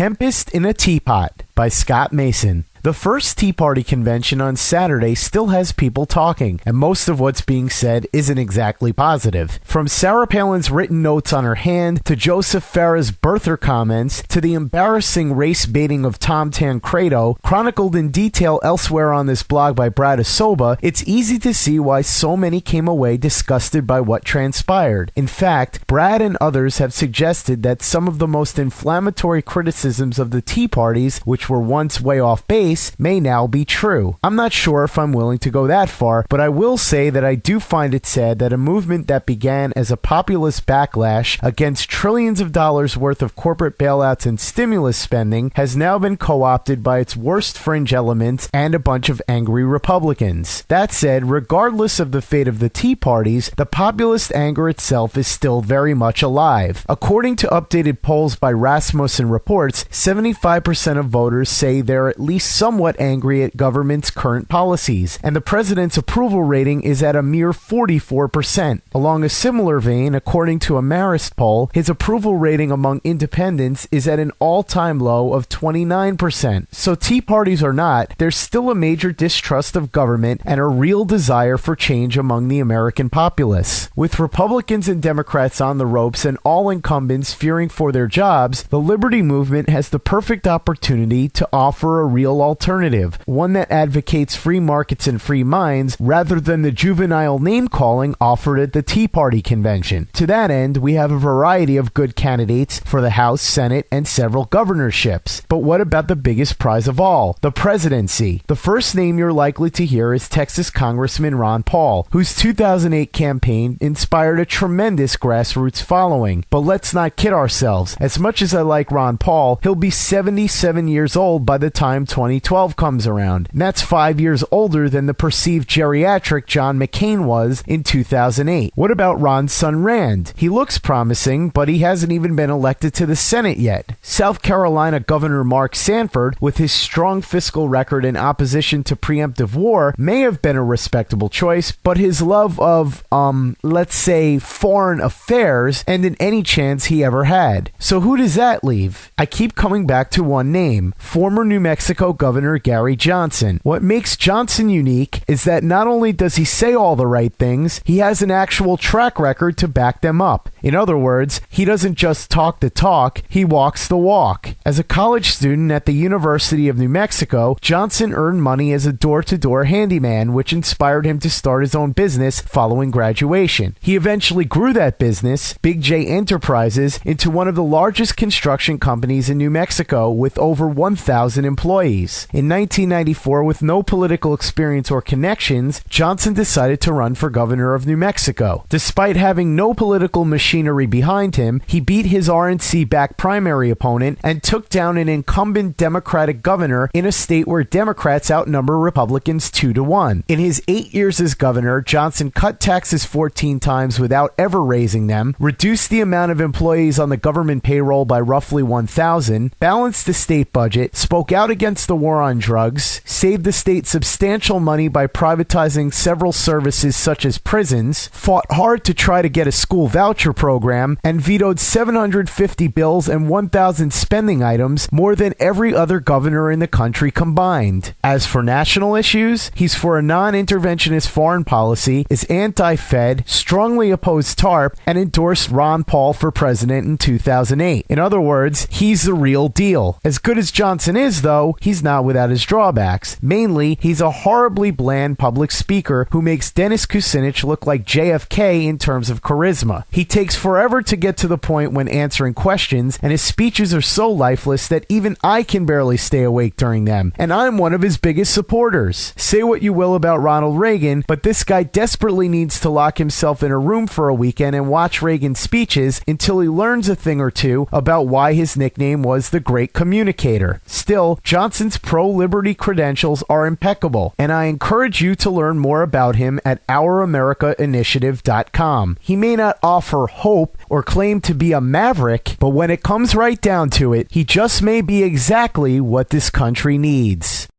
Tempest in a Teapot by Scott Mason. The first Tea Party convention on Saturday still has people talking, and most of what's being said isn't exactly positive. From Sarah Palin's written notes on her hand, to Joseph Farah's birther comments, to the embarrassing race baiting of Tom Tancredo, chronicled in detail elsewhere on this blog by Brad Asoba, it's easy to see why so many came away disgusted by what transpired. In fact, Brad and others have suggested that some of the most inflammatory criticisms of the Tea Parties, which were once way off base, may now be true. I'm not sure if I'm willing to go that far, but I will say that I do find it sad that a movement that began as a populist backlash against trillions of dollars worth of corporate bailouts and stimulus spending has now been co-opted by its worst fringe elements and a bunch of angry Republicans. That said, regardless of the fate of the Tea Parties, the populist anger itself is still very much alive. According to updated polls by Rasmussen Reports, 75% of voters say they're at least somewhat angry at government's current policies, and the president's approval rating is at a mere 44%. Along a similar vein, according to a Marist poll, his approval rating among independents is at an all-time low of 29%. So Tea Parties or not, there's still a major distrust of government and a real desire for change among the American populace. With Republicans and Democrats on the ropes and all incumbents fearing for their jobs, the Liberty Movement has the perfect opportunity to offer a real alternative, one that advocates free markets and free minds rather than the juvenile name-calling offered at the Tea Party convention. To that end, we have a variety of good candidates for the House, Senate, and several governorships. But what about the biggest prize of all, the presidency? The first name you're likely to hear is Texas Congressman Ron Paul, whose 2008 campaign inspired a tremendous grassroots following. But let's not kid ourselves. As much as I like Ron Paul, he'll be 77 years old by the time 2012 comes around. And that's 5 years older than the perceived geriatric John McCain was in 2008. What about Ron's son Rand? He looks promising, but he hasn't even been elected to the Senate yet. South Carolina Governor Mark Sanford, with his strong fiscal record in opposition to preemptive war, may have been a respectable choice, but his love of, let's say, foreign affairs ended any chance he ever had. So who does that leave? I keep coming back to one name, former New Mexico Governor Gary Johnson. What makes Johnson unique is that not only does he say all the right things, he has an actual track record to back them up. In other words, he doesn't just talk the talk, he walks the walk. As a college student at the University of New Mexico, Johnson earned money as a door-to-door handyman, which inspired him to start his own business following graduation. He eventually grew that business, Big J Enterprises, into one of the largest construction companies in New Mexico with over 1,000 employees. In 1994, with no political experience or connections, Johnson decided to run for governor of New Mexico. Despite having no political machinery behind him, he beat his RNC-backed primary opponent and took down an incumbent Democratic governor in a state where Democrats outnumber Republicans 2-1. In his 8 years as governor, Johnson cut taxes 14 times without ever raising them, reduced the amount of employees on the government payroll by roughly 1,000, balanced the state budget, spoke out against the war on drugs, saved the state substantial money by privatizing several services such as prisons, fought hard to try to get a school voucher program, and vetoed 750 bills and 1,000 spending items, more than every other governor in the country combined. As for national issues, he's for a non-interventionist foreign policy, is anti-Fed, strongly opposed TARP, and endorsed Ron Paul for president in 2008. In other words, he's the real deal. As good as Johnson is, though, he's not without his drawbacks. Mainly, he's a horribly bland public speaker who makes Dennis Kucinich look like JFK in terms of charisma. He takes forever to get to the point when answering questions, and his speeches are so lifeless that even I can barely stay awake during them, and I'm one of his biggest supporters. Say what you will about Ronald Reagan, but this guy desperately needs to lock himself in a room for a weekend and watch Reagan's speeches until he learns a thing or two about why his nickname was the Great Communicator. Still, Johnson's pro-liberty credentials are impeccable, and I encourage you to learn more about him at ouramericainitiative.com. He may not offer hope or claim to be a maverick, but when it comes right down to it, he just may be exactly what this country needs.